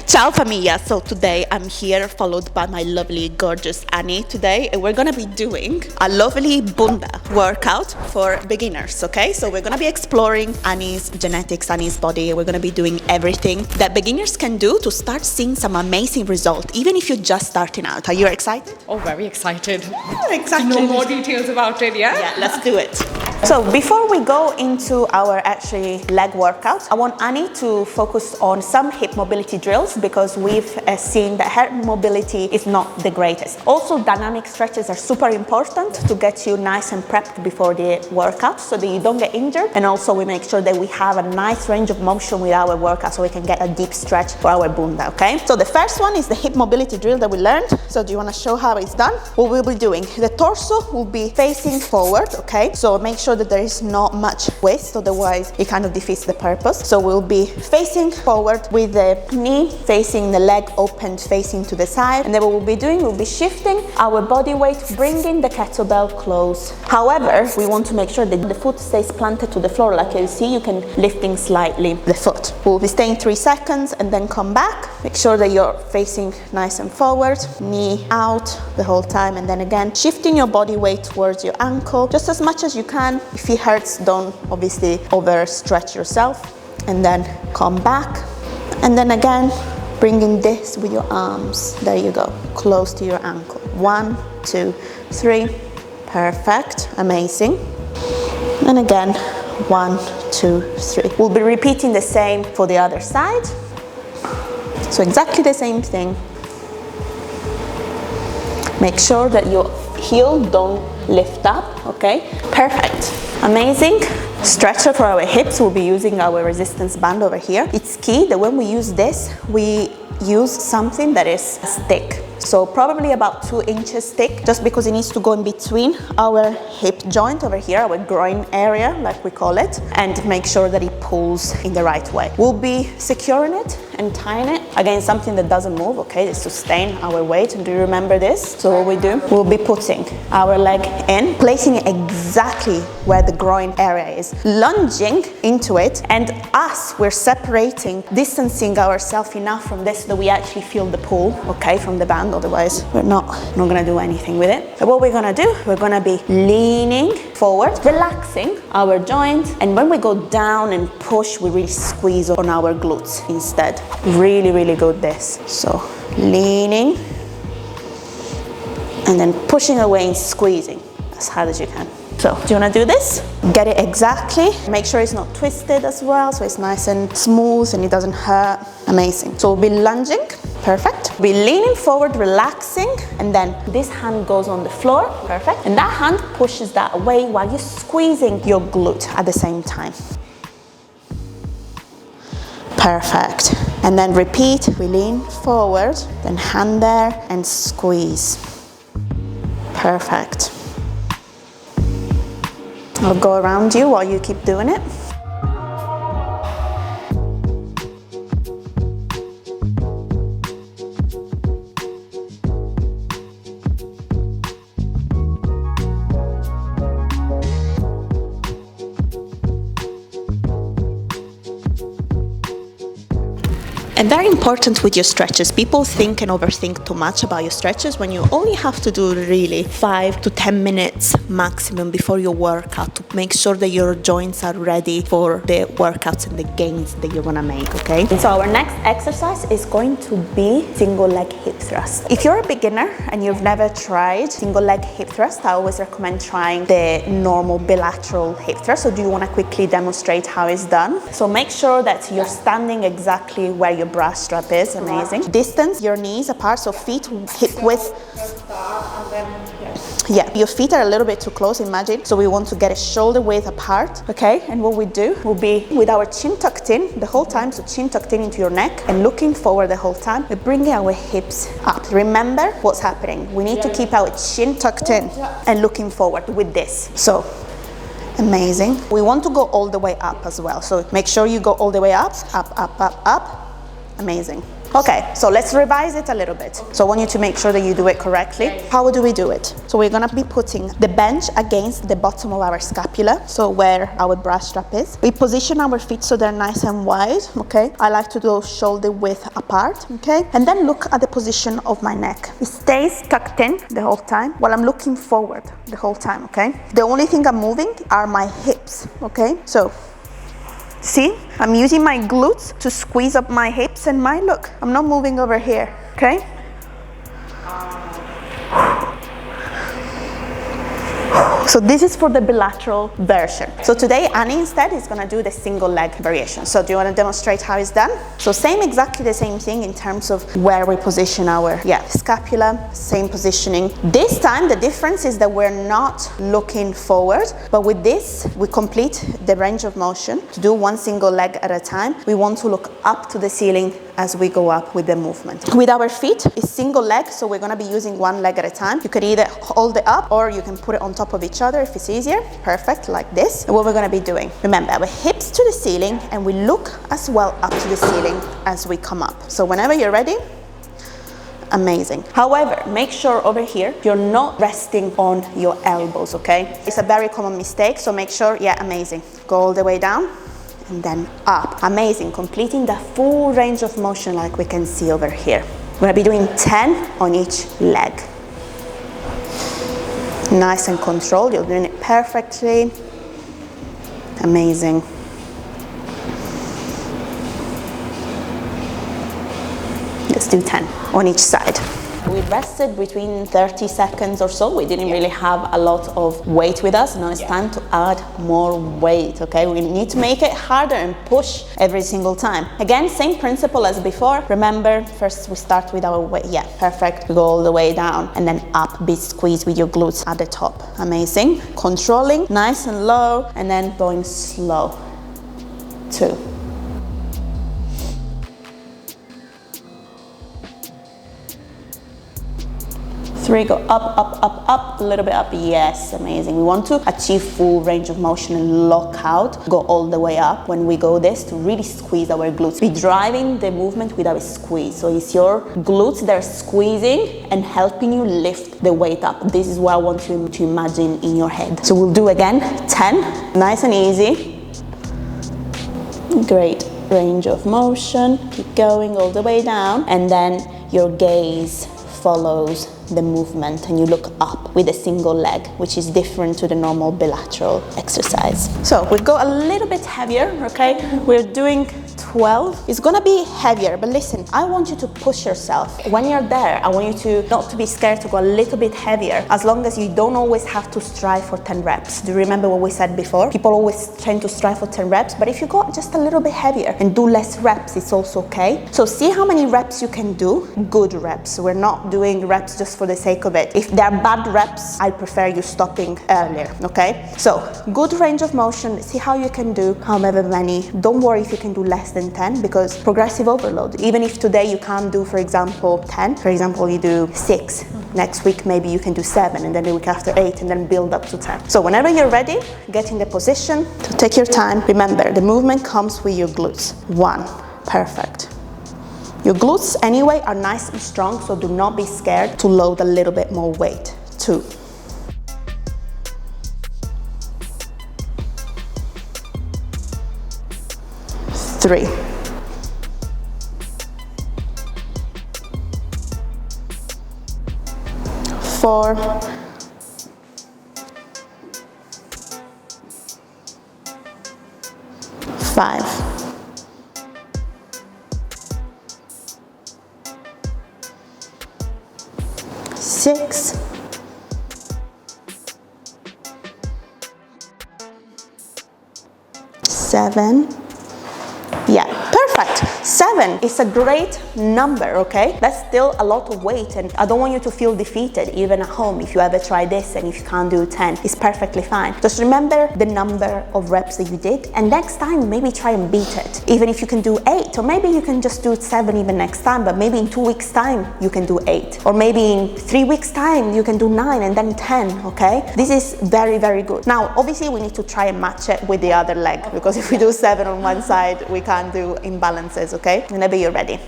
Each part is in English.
Ciao famiglia, so today I'm here followed by my lovely gorgeous Annie today, and we're gonna be doing a lovely bunda workout for beginners, okay? So we're gonna be exploring Annie's genetics, Annie's body. We're gonna be doing everything that beginners can do to start seeing some amazing results, even if you're just starting out. Are you excited? Oh, very excited. Exactly. To know more details about it, yeah? Yeah, let's do it. So before we go into our actually leg workout, I want Annie to focus on some hip mobility drills because we've seen that her mobility is not the greatest. Also, dynamic stretches are super important to get you nice and prepped before the workout so that you don't get injured. And also we make sure that we have a nice range of motion with our workout so we can get a deep stretch for our bunda, okay? So the first one is the hip mobility drill that we learned. So do you want to show how it's done? What we'll be doing, the torso will be facing forward, okay? So make sure that there is not much waist, otherwise it kind of defeats the purpose. So we'll be facing forward with the knee facing the leg opened facing to the side, and then what we'll be doing, we'll be shifting our body weight, bringing the kettlebell close. However, we want to make sure that the foot stays planted to the floor. Like you see, you can lifting slightly the foot. We'll be staying 3 seconds and then come back. Make sure that you're facing nice and forward, knee out the whole time, and then again shifting your body weight towards your ankle just as much as you can. If it hurts, don't obviously overstretch yourself, and then come back, and then again bringing this with your arms, there you go, close to your ankle. 1, 2, 3, perfect, amazing. And again, 1, 2, 3. We'll be repeating the same for the other side. So exactly the same thing. Make sure that your heel don't lift up, okay? Perfect, amazing. Stretcher for our hips, we'll be using our resistance band over here. It's key that when we use this, we use something that is thick. So probably about 2 inches thick, just because it needs to go in between our hip joint over here, our groin area, like we call it, and make sure that it pulls in the right way. We'll be securing it and tying it. Again, something that doesn't move, okay, is sustain our weight. And do you remember this? So what we do, we'll be putting our leg in, placing it exactly where the groin area is, lunging into it, and we're separating, distancing ourselves enough from this so that we actually feel the pull, okay, from the band. Otherwise, we're not gonna do anything with it. So what we're gonna do, we're gonna be leaning forward, relaxing our joints, and when we go down and push, we really squeeze on our glutes instead. Really, really good this. So leaning, and then pushing away and squeezing as hard as you can. So, do you want to do this? Get it exactly. Make sure it's not twisted as well, so it's nice and smooth and it doesn't hurt. Amazing. So we'll be lunging. Perfect. We'll be leaning forward, relaxing, and then this hand goes on the floor. Perfect. And that hand pushes that away while you're squeezing your glute at the same time. Perfect. And then repeat. We lean forward, then hand there and squeeze. Perfect. I'll go around you while you keep doing it. And very important with your stretches, people think and overthink too much about your stretches when you only have to do really 5 to 10 minutes maximum before your workout to make sure that your joints are ready for the workouts and the gains that you're gonna make, okay? And so our next exercise is going to be single leg hip thrust. If you're a beginner and you've never tried single leg hip thrust, I always recommend trying the normal bilateral hip thrust. So do you wanna quickly demonstrate how it's done? So make sure that you're standing exactly where your bra strap is. Amazing. Distance your knees apart, so feet hip width. Yeah, your feet are a little bit too close, imagine. So we want to get a shoulder width apart, okay? And what we do will be with our chin tucked in the whole time, so chin tucked in into your neck and looking forward the whole time. We're bringing our hips up. Remember what's happening. We need to keep our chin tucked in and looking forward with this. So amazing. We want to go all the way up as well. So make sure you go all the way up, up, up, up, up. Amazing. Okay, so let's revise it a little bit. So I want you to make sure that you do it correctly. How do we do it? So we're gonna be putting the bench against the bottom of our scapula, so where our bra strap is. We position our feet so they're nice and wide, okay? I like to do shoulder width apart, okay? And then look at the position of my neck. It stays tucked in the whole time while I'm looking forward the whole time, okay? The only thing I'm moving are my hips, okay? So see, I'm using my glutes to squeeze up my hips and my look. I'm not moving over here, okay? So this is for the bilateral version. So today Annie instead is gonna do the single leg variation. So do you wanna demonstrate how it's done? So exactly the same thing in terms of where we position our scapula, same positioning. This time the difference is that we're not looking forward, but with this we complete the range of motion. To do one single leg at a time, we want to look up to the ceiling as we go up with the movement. With our feet, it's single leg, so we're gonna be using one leg at a time. You could either hold it up or you can put it on top of each other if it's easier. Perfect, like this. And what we're gonna be doing, remember, our hips to the ceiling, and we look as well up to the ceiling as we come up. So whenever you're ready, amazing. However, make sure over here you're not resting on your elbows, okay? It's a very common mistake, so make sure, amazing. Go all the way down and then up. Amazing, completing the full range of motion like we can see over here. We're gonna be doing 10 on each leg. Nice and controlled, you're doing it perfectly. Amazing. Let's do 10 on each side. We rested between 30 seconds or so. We didn't really have a lot of weight with us. Now it's time to add more weight, okay? We need to make it harder and push every single time. Again, same principle as before. Remember, first we start with our weight. Yeah, perfect. We go all the way down and then up, big squeeze with your glutes at the top. Amazing. Controlling, nice and low, and then going slow. 2. 3, go up, up, up, up, a little bit up. Yes, amazing. We want to achieve full range of motion and lock out, go all the way up. When we go this, to really squeeze our glutes. Be driving the movement with our squeeze. So it's your glutes that are squeezing and helping you lift the weight up. This is what I want you to imagine in your head. So we'll do again, 10, nice and easy. Great range of motion. Keep going all the way down, and then your gaze follows the movement and you look up with a single leg, which is different to the normal bilateral exercise. So we go a little bit heavier, okay? We're doing 12. It's gonna be heavier, but listen, I want you to push yourself. When you're there, I want you to not to be scared to go a little bit heavier, as long as you don't always have to strive for 10 reps. Do you remember what we said before? People always tend to strive for 10 reps, but if you go just a little bit heavier and do less reps, it's also okay. So see how many reps you can do, good reps. We're not doing reps just for the sake of it. If they're bad reps, I prefer you stopping earlier, okay? So good range of motion, see how you can do however many. Don't worry if you can do less than 10, because progressive overload. Even if today you can't do, for example, 10, for example, you do 6. Next week, maybe you can do 7, and then the week after 8, and then build up to 10. So whenever you're ready, get in the position, to take your time. Remember, the movement comes with your glutes. 1, perfect. Your glutes anyway are nice and strong, so do not be scared to load a little bit more weight. 2. 3. 4. 5. 6. 7. Yeah, perfect. 7 is a great number, okay? That's still a lot of weight, and I don't want you to feel defeated even at home if you ever try this and if you can't do 10. It's perfectly fine. Just remember the number of reps that you did, and next time maybe try and beat it. Even if you can do 8, or maybe you can just do 7 even next time, but maybe in 2 weeks time you can do 8, or maybe in 3 weeks time you can do 9 and then 10, okay? This is very, very good. Now, obviously we need to try and match it with the other leg, because if we do 7 on one side, we can't do imbalances, okay? Whenever you're ready.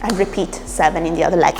and repeat 7 in the other leg.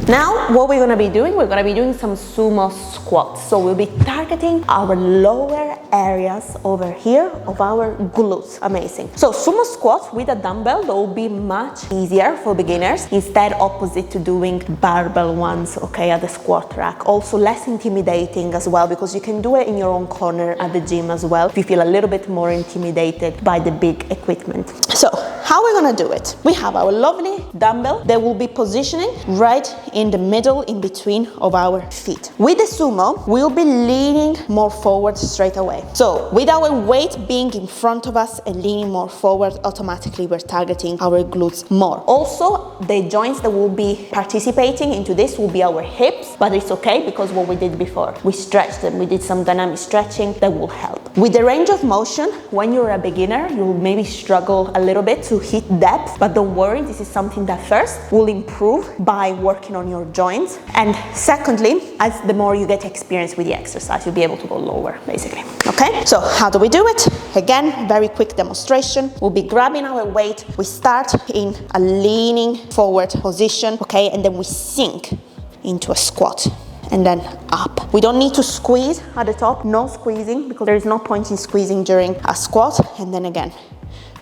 Now, what we're gonna be doing, we're gonna be doing some sumo squats. So we'll be targeting our lower areas over here of our glutes. Amazing. So sumo squats with a dumbbell, that will be much easier for beginners, instead opposite to doing barbell ones, okay, at the squat rack. Also less intimidating as well, because you can do it in your own corner at the gym as well, if you feel a little bit more intimidated by the big equipment. So, how we're gonna do it? We have our lovely dumbbell that will be positioning right in the middle, in between of our feet. With the sumo, we'll be leaning more forward straight away. So with our weight being in front of us and leaning more forward, automatically we're targeting our glutes more. Also, the joints that will be participating into this will be our hips, but it's okay because what we did before, we stretched them, we did some dynamic stretching that will help. With the range of motion, when you're a beginner, you'll maybe struggle a little bit to hit depth, but don't worry, this is something that first will improve by working on your joints, and secondly, as the more you get experience with the exercise, you'll be able to go lower, basically. Okay, so how do we do it? Again, very quick demonstration. We'll be grabbing our weight. We start in a leaning forward position, okay, and then we sink into a squat and then up. We don't need to squeeze at the top, no squeezing, because there is no point in squeezing during a squat. And then again,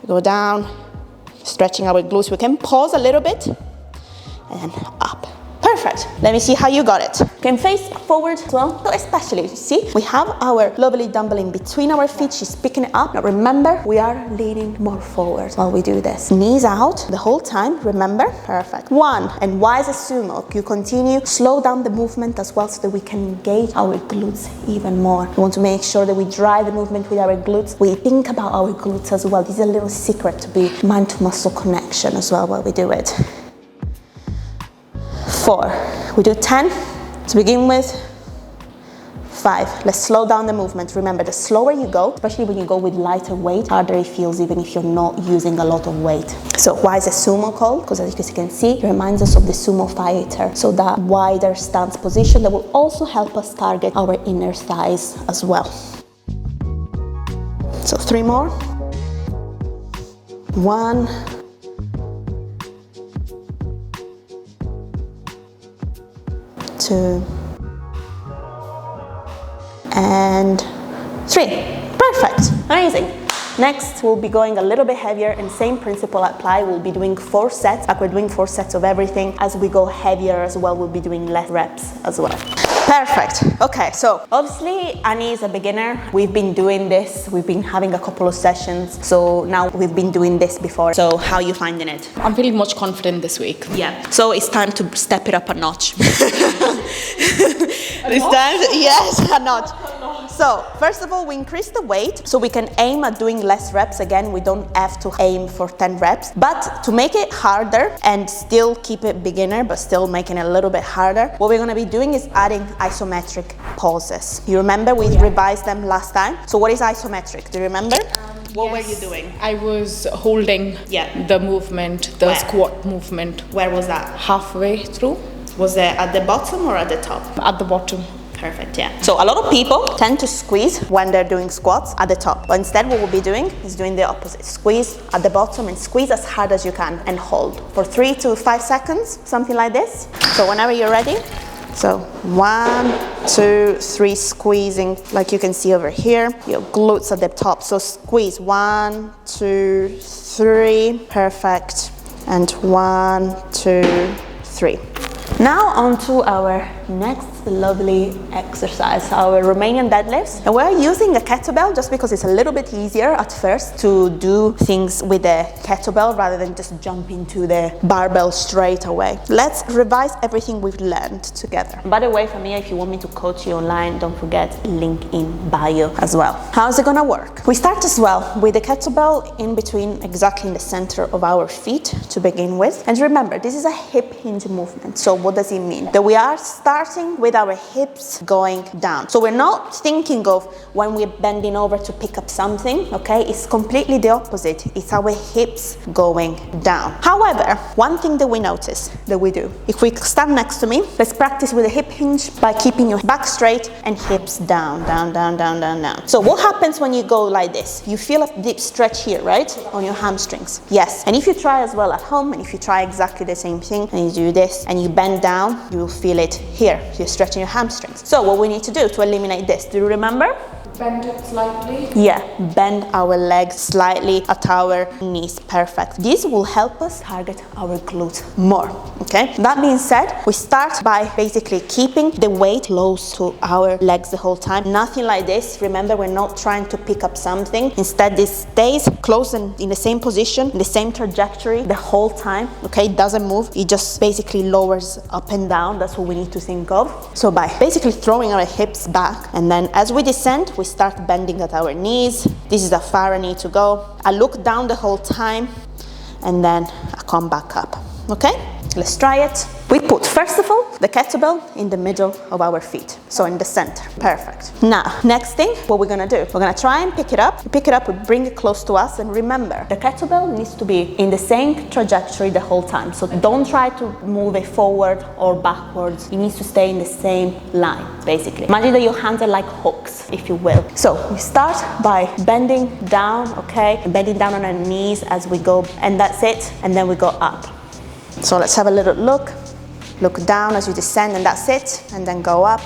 we go down, stretching our glutes. We can pause a little bit and then up. Perfect. Let me see how you got it. You can face forward as well. So especially, you see, we have our lovely dumbbell in between our feet. She's picking it up. Now remember, we are leaning more forward while we do this. Knees out the whole time, remember? Perfect. 1, and why is a sumo? You continue, slow down the movement as well so that we can engage our glutes even more. We want to make sure that we drive the movement with our glutes. We think about our glutes as well. This is a little secret to be mind-to-muscle connection as well while we do it. 4, we do 10 to begin with. 5, let's slow down the movement. Remember, the slower you go, especially when you go with lighter weight, harder it feels even if you're not using a lot of weight. So why is a sumo called? Because as you can see, it reminds us of the sumo fighter. So that wider stance position that will also help us target our inner thighs as well. So 3 more. 1, 2, and 3. Perfect. Amazing. Next, we'll be going a little bit heavier, and same principle apply. We'll be doing 4 sets, like we're doing 4 sets of everything. As we go heavier as well, we'll be doing less reps as well. Perfect. Okay, so obviously Annie is a beginner. We've been doing this. We've been having a couple of sessions. So now we've been doing this before. So how are you finding it? I'm feeling much confident this week. Yeah. So it's time to step it up a notch. This time, yes, a notch. So first of all, we increase the weight so we can aim at doing less reps. Again, we don't have to aim for 10 reps, but to make it harder and still keep it beginner, but still making it a little bit harder, what we're gonna be doing is adding isometric pauses. You remember we revised them last time? So what is isometric? Do you remember? What were you doing? I was holding the movement, the squat movement. Where was that? Halfway through. Was it at the bottom or at the top? At the bottom. Perfect, yeah. So a lot of people tend to squeeze when they're doing squats at the top, but instead what we'll be doing is doing the opposite. Squeeze at the bottom and squeeze as hard as you can and hold for 3 to 5 seconds, something like this. So whenever you're ready, so 1, 2, 3, squeezing like you can see over here, your glutes at the top. So squeeze 1, 2, 3, perfect, and 1, 2, 3. Now on to our next lovely exercise, our Romanian deadlifts. And we're using a kettlebell just because it's a little bit easier at first to do things with the kettlebell rather than just jump into the barbell straight away. Let's revise everything we've learned together. By the way, for me, if you want me to coach you online, don't forget, link in bio as well. How's it gonna work? We start as well with the kettlebell in between, exactly in the center of our feet to begin with. And remember, this is a hip hinge movement. So what does it mean? That we are starting starting with our hips going down. So we're not thinking of when we're bending over to pick up something, okay? It's completely the opposite. It's our hips going down. However, one thing that we notice that we do, if we stand next to me, let's practice with a hip hinge by keeping your back straight and hips down, down, down, down, down, down. So what happens when you go like this? You feel a deep stretch here, right? On your hamstrings. Yes. And if you try as well at home, and if you try exactly the same thing, and you do this, and you bend down, you will feel it here. You're stretching your hamstrings. So what we need to do to eliminate this, do you remember? Bend it slightly. Yeah, bend our legs slightly at our knees. Perfect. This will help us target our glutes more, okay? That being said, we start by basically keeping the weight close to our legs the whole time. Nothing like this. Remember, we're not trying to pick up something. Instead, this stays close and in the same position, in the same trajectory the whole time, okay? It doesn't move. It just basically lowers up and down. That's what we need to think of. So by basically throwing our hips back, and then as we descend, we start bending at our knees. This is how far I need to go. I look down the whole time, and then I come back up, okay? Let's try it. We put, first of all, the kettlebell in the middle of our feet, so in the center. Perfect. Now, next thing, what we're gonna do, we're gonna try and pick it up. We pick it up, we bring it close to us, and remember, the kettlebell needs to be in the same trajectory the whole time. So don't try to move it forward or backwards. It needs to stay in the same line, basically. Imagine that your hands are like hooks, if you will. So we start by bending down, okay? Bending down on our knees as we go, and that's it, and then we go up. So let's have a little look. Look down as you descend, and that's it, and then go up.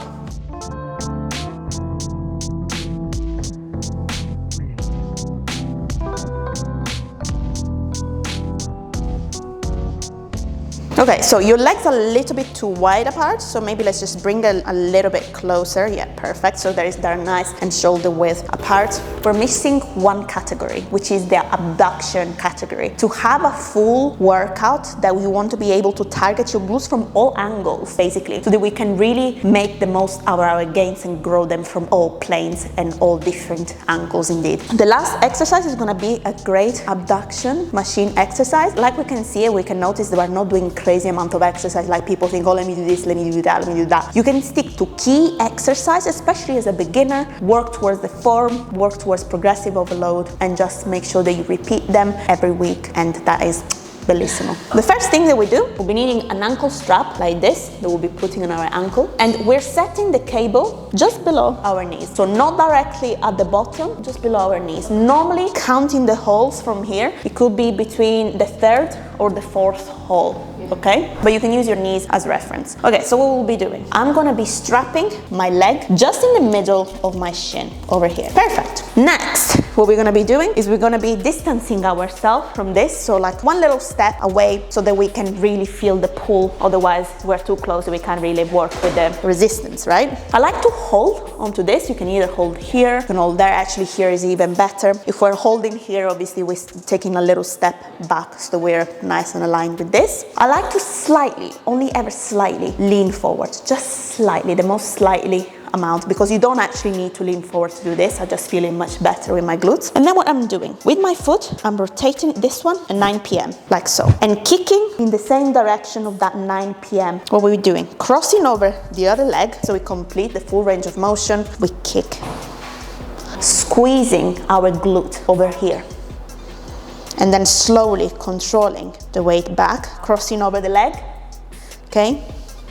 Okay, so your legs are a little bit too wide apart, so maybe let's just bring them a little bit closer. Yeah, perfect. So they're nice and shoulder width apart. We're missing one category, which is the abduction category. To have a full workout that we want to be able to target your glutes from all angles, basically, so that we can really make the most out of our gains and grow them from all planes and all different angles indeed. The last exercise is gonna be a great abduction machine exercise. Like we can see, we can notice that we're not doing crazy amount of exercise like people think, oh, let me do this, let me do that, let me do that. You can stick to key exercise, especially as a beginner, work towards the form, work towards progressive overload, and just make sure that you repeat them every week, and that is bellissimo. The first thing that we do, we'll be needing an ankle strap like this that we'll be putting on our ankle, and we're setting the cable just below our knees. So not directly at the bottom, just below our knees. Normally, counting the holes from here, it could be between the third or the fourth hole. Okay, but you can use your knees as reference. Okay, so what we'll be doing, I'm gonna be strapping my leg just in the middle of my shin over here. Perfect. Next, what we're gonna be doing is we're gonna be distancing ourselves from this, so like one little step away so that we can really feel the pull. Otherwise, we're too close, we can't really work with the resistance, right? I like to hold onto this. You can either hold here, you can hold there. Actually, here is even better. If we're holding here, obviously we're taking a little step back so we're nice and aligned with this. I like to slightly, only ever slightly, lean forward, just slightly, the most slightly amount, because you don't actually need to lean forward to do this. I just feel it much better with my glutes. And then what I'm doing, with my foot, I'm rotating this one at 9 p.m, like so, and kicking in the same direction of that 9 p.m. What we're doing, crossing over the other leg, so we complete the full range of motion. We kick, squeezing our glute over here, and then slowly controlling the weight back, crossing over the leg, okay,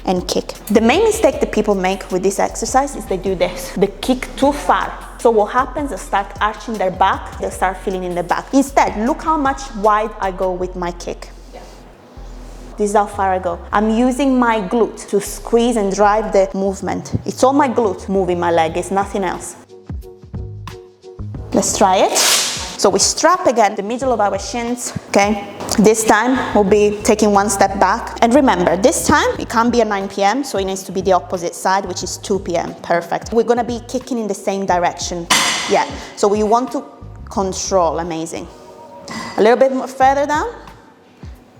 and kick. The main mistake that people make with this exercise is they do this. They kick too far. So what happens, they start arching their back, they start feeling in the back. Instead, look how much wide I go with my kick. Yeah. This is how far I go. I'm using my glute to squeeze and drive the movement. It's all my glute moving my leg, it's nothing else. Let's try it. So we strap again the middle of our shins, okay? This time we'll be taking one step back. And remember, this time it can't be at 9 p.m, so it needs to be the opposite side, which is 2 p.m, perfect. We're gonna be kicking in the same direction, yeah. So we want to control, amazing. A little bit more further down,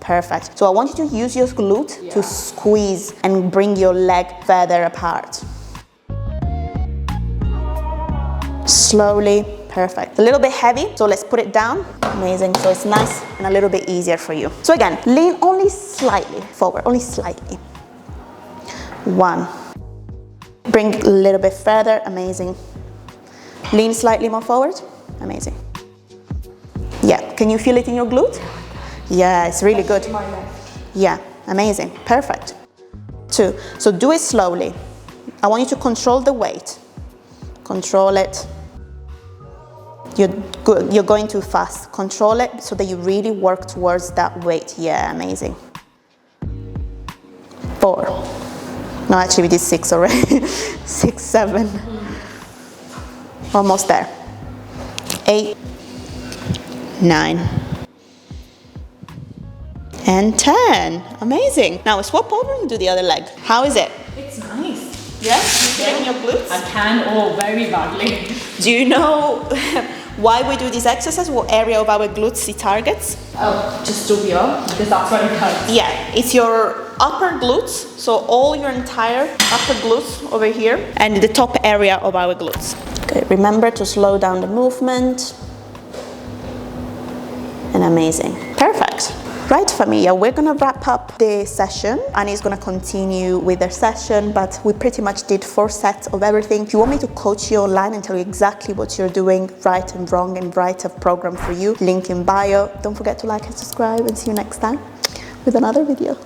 perfect. So I want you to use your glute to squeeze and bring your leg further apart. Slowly, perfect. A little bit heavy, so let's put it down. Amazing, so it's nice and a little bit easier for you. So again, lean only slightly forward, only slightly. 1, Bring a little bit further, amazing. Lean slightly more forward, amazing. Yeah, can you feel it in your glute? Yeah, it's really good. Yeah, amazing, perfect. 2, so do it slowly. I want you to control the weight. Control it. You're going too fast. Control it so that you really work towards that weight. Yeah, amazing. 4. No, actually we did 6 already. 6, 7. Almost there. 8, 9. And 10. Amazing. Now swap over and do the other leg. How is it? It's nice. Yes? You feeling your glutes? I can, oh, very badly. Do you know why we do this exercise? What area of our glutes it targets? Oh, just over here, because that's where it hurts. Yeah, it's your upper glutes, so all your entire upper glutes over here, and the top area of our glutes. Okay, remember to slow down the movement. And amazing. Perfect. Right, familia, we're gonna wrap up the session. Annie's gonna continue with her session, but we pretty much did 4 sets of everything. If you want me to coach you online and tell you exactly what you're doing right and wrong and write a program for you, link in bio. Don't forget to like and subscribe, and see you next time with another video.